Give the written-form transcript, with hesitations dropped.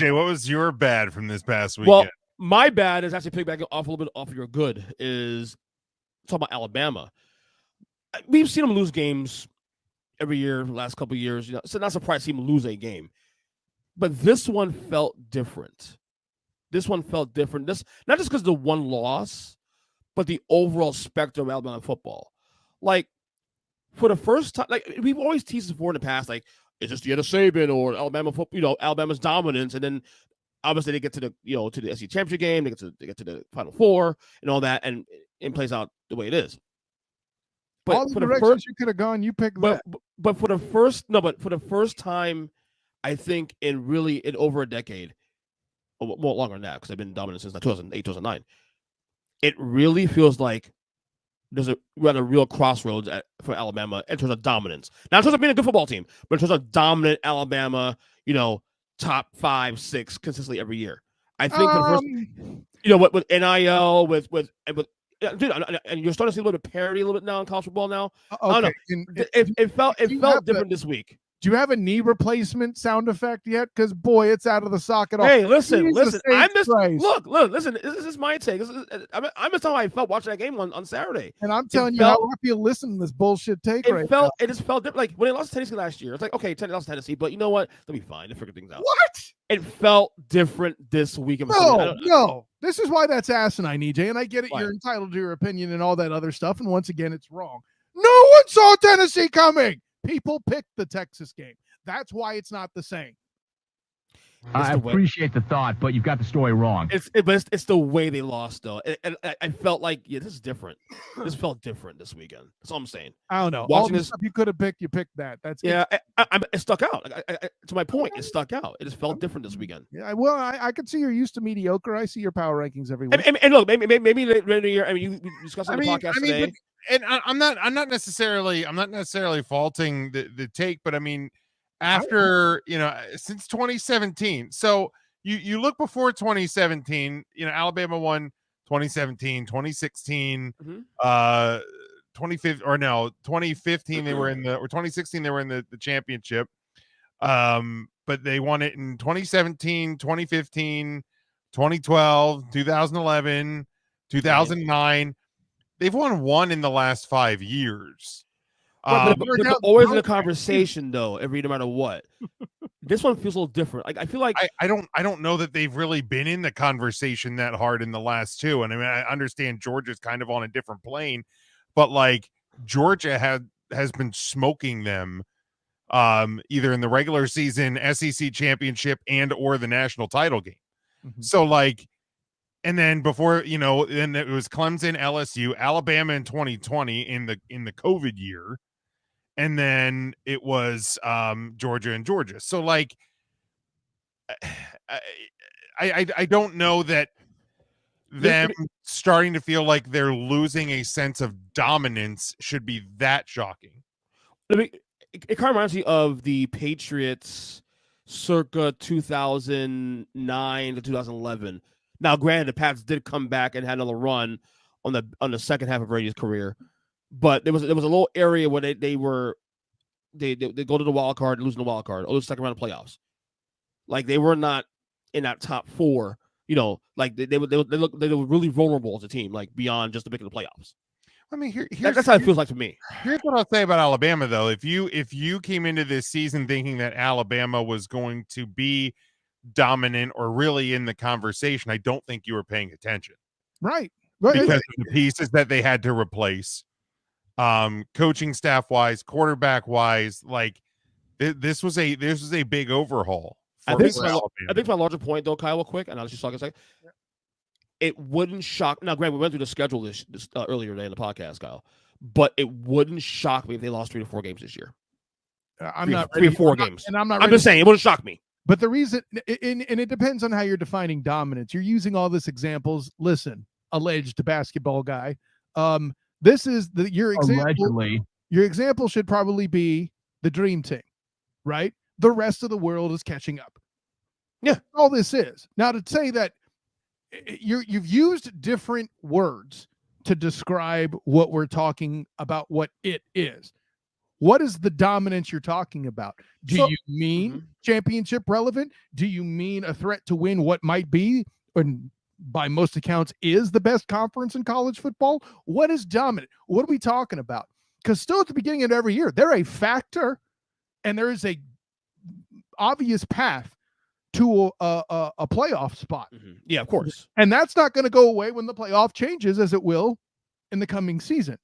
Jay, what was your bad from this past weekend? Well, my bad is actually piggybacking off a little bit off of your good is talking about Alabama. We've seen them lose games every year, the last couple of years. So not surprised to see them lose a game. But this one felt different. This not just because of the one loss, but the overall spectrum of Alabama football. Like, for the first time, like we've always teased before in the past, like, it's just the end of Saban or Alabama football, Alabama's dominance, and then obviously they get to the to the SEC championship game, they get to the Final Four and all that, and it plays out the way it is. But all the directions you could have gone, you picked that. But for the first time, I think in over a decade, more longer than that, because I've been dominant since 2008, 2009. It really feels like we're at a real crossroads for Alabama in terms of dominance. Not in terms of being a good football team, but in terms of dominant Alabama, top 5, 6 consistently every year. I think for the first, with NIL, with dude, and you're starting to see a little bit of parity a little bit now in college football now. Okay. It felt different this week. Do you have a knee replacement sound effect yet? Because boy, it's out of the socket. Hey, listen. I'm just look. Listen, this is my take. I'm just telling how I felt watching that game on Saturday. And I'm telling you how I feel listening to this bullshit take right now. It just felt different. Like when they lost to Tennessee last year, it's like, okay, Tennessee lost to Tennessee, but you know what? They'll be fine. They'll figure things out. What? It felt different this week. No. This is why that's asinine, EJ. And I get it. You're entitled to your opinion and all that other stuff. And once again, it's wrong. No one saw Tennessee coming. People picked the Texas game. That's why it's not the same. I appreciate the thought, but you've got the story wrong. It's the way they lost, though. And I felt like, this is different. This felt different this weekend. That's all I'm saying. I don't know. Watching all the stuff you could have picked, you picked that. That's it stuck out. To my point, it stuck out. It just felt different this weekend. Yeah, well, I could see you're used to mediocre. I see your power rankings every week. And look, maybe later in the year. I mean, you discussed on the podcast today. And I'm not necessarily faulting the take, but I mean, after since 2017, so you look before 2017, Alabama won 2017, 2016, 2015 they were in the, or 2016 they were in the championship, but they won it in 2017, 2015, 2012, 2011, 2009. They've won one in the last 5 years. But they're always in a conversation, though. No matter what. This one feels a little different. Like I feel like I don't know that they've really been in the conversation that hard in the last two. And I mean, I understand Georgia's kind of on a different plane, but like Georgia has been smoking them, either in the regular season, SEC championship, and or the national title game. Mm-hmm. So like. And then before, then it was Clemson, LSU, Alabama in 2020 in the COVID year. And then it was Georgia and Georgia. So like, I don't know that them starting to feel like they're losing a sense of dominance should be that shocking. It kind of reminds me of the Patriots circa 2009 to 2011. Now, granted, the Pats did come back and had another run on the second half of Brady's career, but there was a little area where they go to the wild card, losing the wild card, or the second round of playoffs. Like they were not in that top four, like they were really vulnerable as a team, like beyond just making the playoffs. I mean, that's how it feels like to me. Here's what I'll say about Alabama, though. If you came into this season thinking that Alabama was going to be dominant or really in the conversation, I don't think you were paying attention. Right. Because of the pieces that they had to replace, coaching staff wise, quarterback wise, like this was a big overhaul. I think my larger point though, Kyle, real quick, and I'll just talk a second. Yeah. It wouldn't shock. Now, Grant, we went through the schedule this earlier today in the podcast, Kyle, but it wouldn't shock me if they lost 3 to 4 games this year. I'm not 3 or 4 games, and I'm not. I'm just saying it wouldn't shock me. But the reason, and it depends on how you're defining dominance. You're using all this examples. Listen, alleged basketball guy. This is your example. Allegedly. Your example should probably be the dream team, right? The rest of the world is catching up. Yeah, all this is now to say that you've used different words to describe what we're talking about. What it is. What is the dominance you're talking about? Do you mean championship relevant? Do you mean a threat to win what might be, and by most accounts, is the best conference in college football? What is dominant? What are we talking about? Because still at the beginning of every year, they're a factor, and there is a obvious path to a playoff spot. Yeah, of course. And that's not going to go away when the playoff changes, as it will in the coming season.